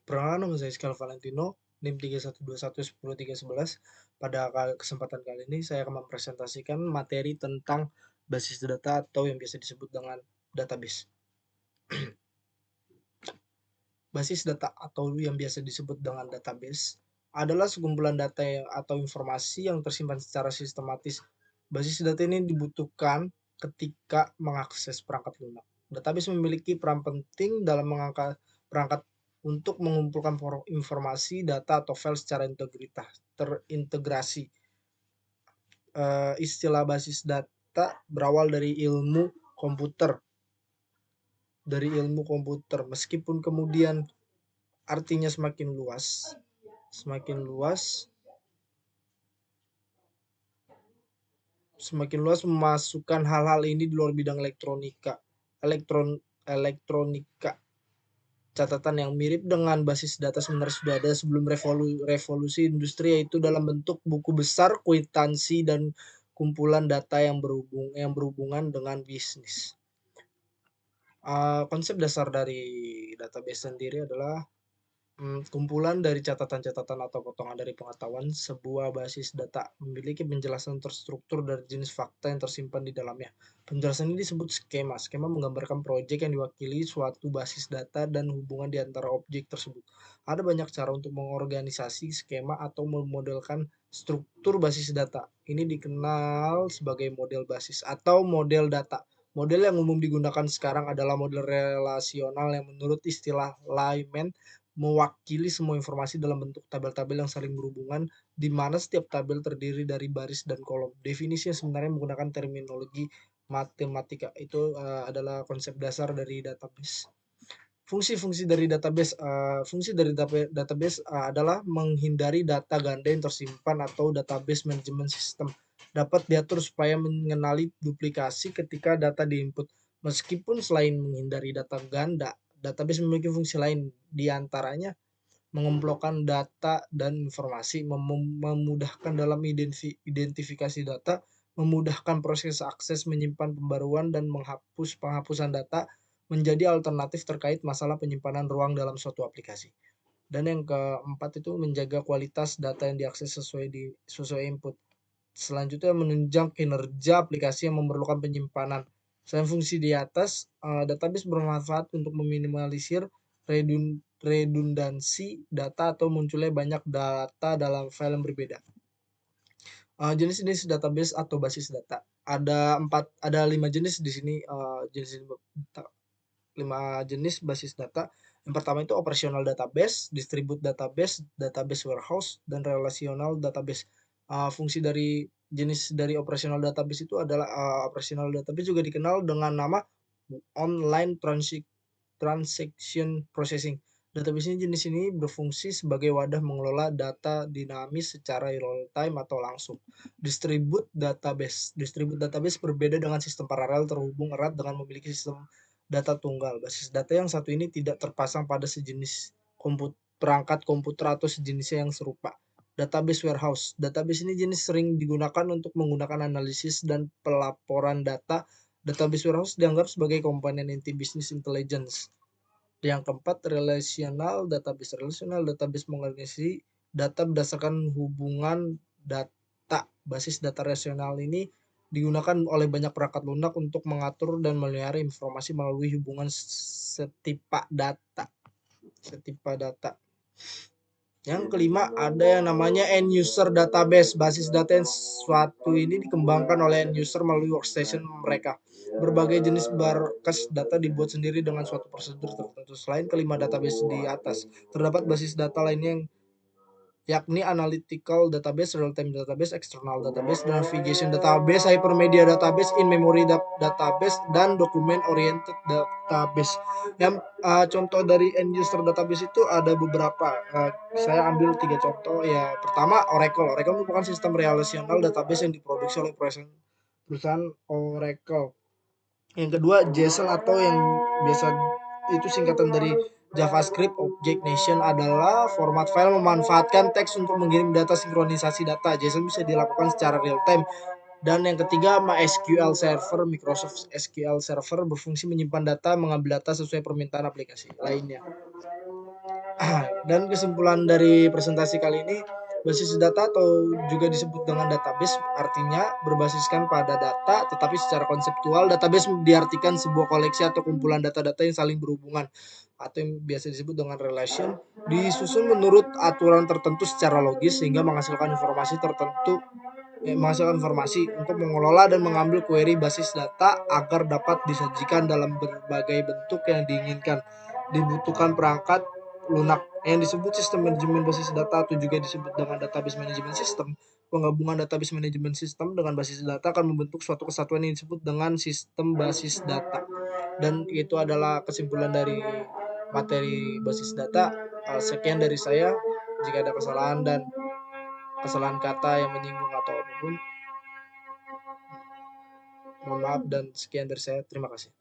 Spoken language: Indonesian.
Perkenalkan, nama saya Rizky Valentino, NIM 3121103111. Pada kesempatan kali ini saya akan mempresentasikan materi tentang basis data atau yang biasa disebut dengan database. Basis data atau yang biasa disebut dengan database adalah sekumpulan data atau informasi yang tersimpan secara sistematis. Basis data ini dibutuhkan ketika mengakses perangkat lunak. Database memiliki peran penting dalam mengangkat perangkat untuk mengumpulkan informasi, data, atau file secara terintegrasi. Istilah basis data berawal dari ilmu komputer, meskipun kemudian artinya semakin luas memasukkan hal-hal ini di luar bidang elektronika. Catatan yang mirip dengan basis data sebenarnya sudah ada sebelum revolusi industri, yaitu dalam bentuk buku besar, kwitansi, dan kumpulan data yang berhubungan dengan bisnis. Konsep dasar dari database sendiri adalah kumpulan dari catatan-catatan atau potongan dari pengetahuan. Sebuah basis data memiliki penjelasan terstruktur dari jenis fakta yang tersimpan di dalamnya. Penjelasan ini disebut skema. Skema menggambarkan proyek yang diwakili suatu basis data dan hubungan di antara objek tersebut. Ada banyak cara untuk mengorganisasi skema atau memodelkan struktur basis data. Ini dikenal sebagai model basis atau model data. Model yang umum digunakan sekarang adalah model relasional yang menurut istilah layman mewakili semua informasi dalam bentuk tabel-tabel yang saling berhubungan, di mana setiap tabel terdiri dari baris dan kolom. Definisi yang sebenarnya menggunakan terminologi matematika. Itu adalah konsep dasar dari database. Fungsi-fungsi dari database, adalah menghindari data ganda yang tersimpan atau database management system dapat diatur supaya mengenali duplikasi ketika data diinput. Meskipun selain menghindari data ganda, database memiliki fungsi lain, diantaranya mengumpulkan data dan informasi, memudahkan dalam identifikasi data, memudahkan proses akses, menyimpan pembaruan, dan penghapusan data menjadi alternatif terkait masalah penyimpanan ruang dalam suatu aplikasi. Dan yang keempat itu menjaga kualitas data yang diakses sesuai input. Selanjutnya menunjang kinerja aplikasi yang memerlukan penyimpanan. Selain fungsi di atas, database bermanfaat untuk meminimalisir redundansi data atau munculnya banyak data dalam file yang berbeda. Jenis-jenis database atau basis data ada 5 jenis di sini. Jenis 5 jenis basis data. Yang pertama itu operational database, distribute database, database warehouse, dan relational database. Fungsi dari jenis dari operational database itu adalah operational database juga dikenal dengan nama online transaction processing. Database jenis ini berfungsi sebagai wadah mengelola data dinamis secara real time atau langsung. Distribute database berbeda dengan sistem paralel, terhubung erat dengan memiliki sistem data tunggal. Basis data yang satu ini tidak terpasang pada sejenis perangkat komputer atau sejenisnya yang serupa. Database warehouse. Database ini jenis sering digunakan untuk menggunakan analisis dan pelaporan data. Database warehouse dianggap sebagai komponen inti bisnis intelligence. Yang keempat, relational database. Relational database mengorganisasi data berdasarkan hubungan data. Basis data rasional ini digunakan oleh banyak perangkat lunak untuk mengatur dan memelihara informasi melalui hubungan setipa data. Yang kelima, ada yang namanya end user database. Basis data yang suatu ini dikembangkan oleh end user melalui workstation mereka. Berbagai jenis berkas data dibuat sendiri dengan suatu prosedur tertentu. Selain kelima database di atas, terdapat basis data lainnya yakni analytical database, real-time database, external database, navigation database, hypermedia database, in-memory database, dan document-oriented database. Yang contoh dari end-user database itu ada beberapa. Saya ambil 3 contoh. Ya, pertama Oracle. Oracle merupakan sistem relasional database yang diproduksi oleh perusahaan Oracle. Yang kedua JSON atau yang biasa itu singkatan dari JavaScript Object Nation adalah format file memanfaatkan teks untuk mengirim data sinkronisasi data. JSON bisa dilakukan secara real time. Dan yang ketiga MySQL Server. Microsoft SQL Server berfungsi menyimpan data, mengambil data sesuai permintaan aplikasi lainnya. Dan kesimpulan dari presentasi kali ini, basis data atau juga disebut dengan database artinya berbasiskan pada data, tetapi secara konseptual database diartikan sebuah koleksi atau kumpulan data-data yang saling berhubungan atau yang biasa disebut dengan relation, disusun menurut aturan tertentu secara logis sehingga menghasilkan informasi untuk mengelola dan mengambil query basis data agar dapat disajikan dalam berbagai bentuk yang diinginkan. Dibutuhkan perangkat lunak yang disebut sistem manajemen basis data atau juga disebut dengan database management system. Penggabungan database management system dengan basis data akan membentuk suatu kesatuan yang disebut dengan sistem basis data. Dan itu adalah kesimpulan dari materi basis data. Sekian dari saya. Jika ada kesalahan kata yang menyinggung atau apapun, mohon maaf, dan sekian dari saya. Terima kasih.